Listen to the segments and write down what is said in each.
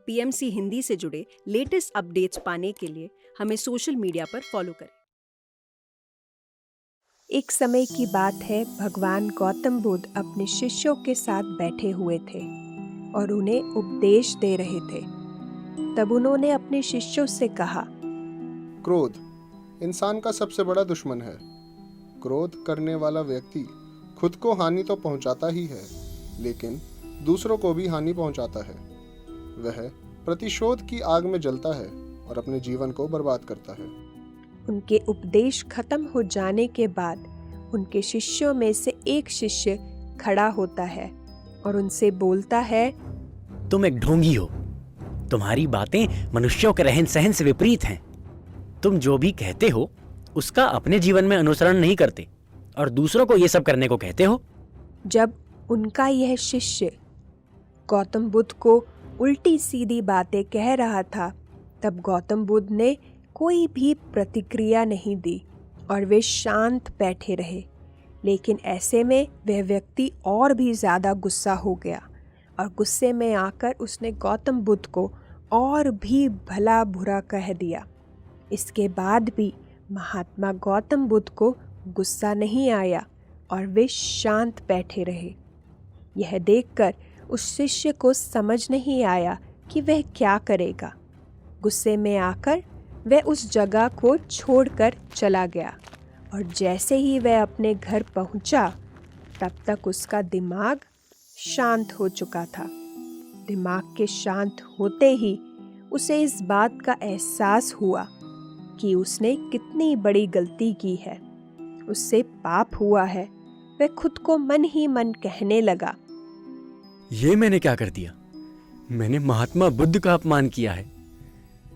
PMC Hindi से जुड़े latest updates पाने के लिए हमें सोशल मीडिया पर फॉलो करें। एक समय की बात है, भगवान गौतम बुद्ध अपने शिष्यों के साथ बैठे हुए थे और उन्हें उपदेश दे रहे थे। तब उन्होंने अपने शिष्यों से कहा, क्रोध इंसान का सबसे बड़ा दुश्मन है। क्रोध करने वाला व्यक्ति खुद को हानि तो पहुंचाता ही है, लेकिन दूसरों को भी हानि पहुंचाता है। वह प्रतिशोध की आग में जलता है और अपने जीवन को बर्बाद करता है। उनके उपदेश खत्म हो जाने के बाद उनके शिष्यों में से एक शिष्य खड़ा होता है और उनसे बोलता है, तुम एक ढोंगी हो। तुम्हारी बातें मनुष्यों के रहन सहन से विपरीत हैं। तुम जो भी कहते हो उसका अपने जीवन में अनुसरण नहीं करते और दूसरों को ये सब करने को कहते हो। जब उनका यह शिष्य गौतम बुद्ध को उल्टी सीधी बातें कह रहा था, तब गौतम बुद्ध ने कोई भी प्रतिक्रिया नहीं दी और वे शांत बैठे रहे। लेकिन ऐसे में वह व्यक्ति और भी ज़्यादा गुस्सा हो गया और गुस्से में आकर उसने गौतम बुद्ध को और भी भला बुरा कह दिया। इसके बाद भी महात्मा गौतम बुद्ध को गुस्सा नहीं आया और वे शांत बैठे रहे। यह देखकर उस शिष्य को समझ नहीं आया कि वह क्या करेगा। गुस्से में आकर वह उस जगह को छोड़कर चला गया और जैसे ही वह अपने घर पहुंचा, तब तक उसका दिमाग शांत हो चुका था। दिमाग के शांत होते ही उसे इस बात का एहसास हुआ कि उसने कितनी बड़ी गलती की है। उससे पाप हुआ है। वह खुद को मन ही मन कहने लगा, ये मैंने क्या कर दिया? मैंने महात्मा बुद्ध का अपमान किया है।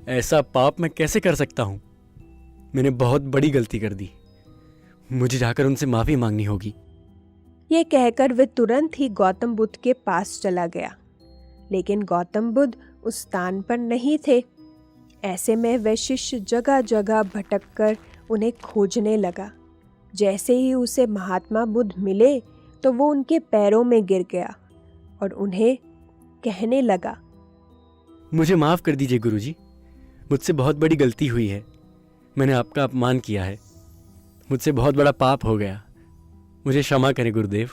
ऐसा पाप मैं कैसे कर सकता हूँ? मैंने बहुत बड़ी गलती कर दी। मुझे जाकर उनसे माफी मांगनी होगी। ये कहकर वह तुरंत ही गौतम बुद्ध के पास चला गया। लेकिन गौतम बुद्ध उस स्थान पर नहीं थे। ऐसे में वह शिष्य जगह जगह भटककर उन्हें खोजने लगा। जैसे ही उसे महात्मा बुद्ध मिले तो वो उनके पैरों में गिर गया और उन्हें कहने लगा, मुझे माफ कर दीजिए गुरुजी। मुझसे बहुत बड़ी गलती हुई है। मैंने आपका अपमान किया है। मुझसे बहुत बड़ा पाप हो गया। मुझे क्षमा करें गुरुदेव।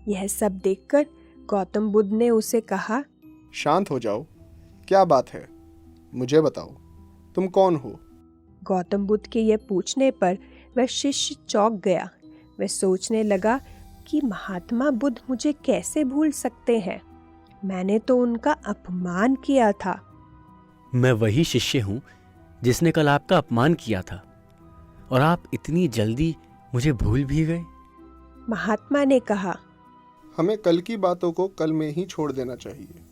यह सब देखकर गौतम बुद्ध ने उसे कहा, शांत हो जाओ। क्या बात है? मुझे बताओ, तुम कौन हो? गौतम बुद्ध के यह पूछने पर वह शिष्य चौंक गया। वह सोचने लगा कि महात्मा बुद्ध मुझे कैसे भूल सकते हैं? मैंने तो उनका अपमान किया था। मैं वही शिष्य हूँ जिसने कल आपका अपमान किया था और आप इतनी जल्दी मुझे भूल भी गए। महात्मा ने कहा, हमें कल की बातों को कल में ही छोड़ देना चाहिए।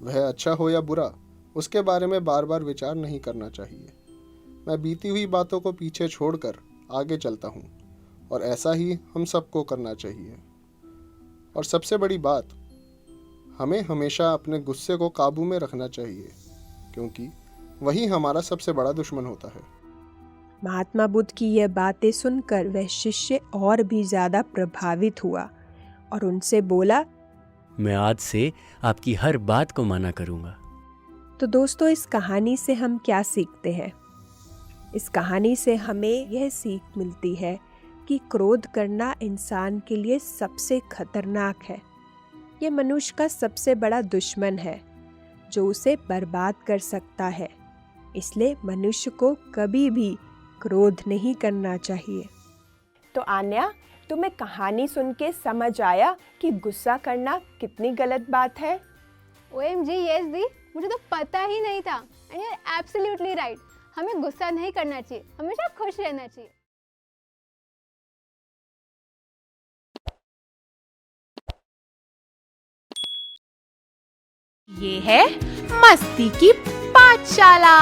वह अच्छा हो या बुरा, उसके बारे में बार बार विचार नहीं करना चाहिए। मैं बीती हुई बातों को पीछे छोड़कर आगे चलता हूँ और ऐसा ही हम सबको करना चाहिए। और सबसे बड़ी बात, हमें हमेशा अपने गुस्से को काबू में रखना चाहिए, क्योंकि वही हमारा सबसे बड़ा दुश्मन होता है। महात्मा बुद्ध की यह बातें सुनकर वह शिष्य और भी ज्यादा प्रभावित हुआ और उनसे बोला, मैं आज से आपकी हर बात को माना करूंगा। तो दोस्तों, इस कहानी से हम क्या सीखते हैं? इस कहानी से हमें यह सीख मिलती है कि क्रोध करना इंसान के लिए सबसे खतरनाक है। यह मनुष्य का सबसे बड़ा दुश्मन है जो उसे बर्बाद कर सकता है। इसलिए मनुष्य को कभी भी क्रोध नहीं करना चाहिए। तो आन्या, तुम्हें कहानी सुन के समझ आया कि गुस्सा करना कितनी गलत बात है? OMG, यस दी, मुझे तो पता ही नहीं था। And you are absolutely right. हमें गुस्सा नहीं करना चाहिए, हमेशा खुश रहना चाहिए। ये है मस्ती की पाठशाला।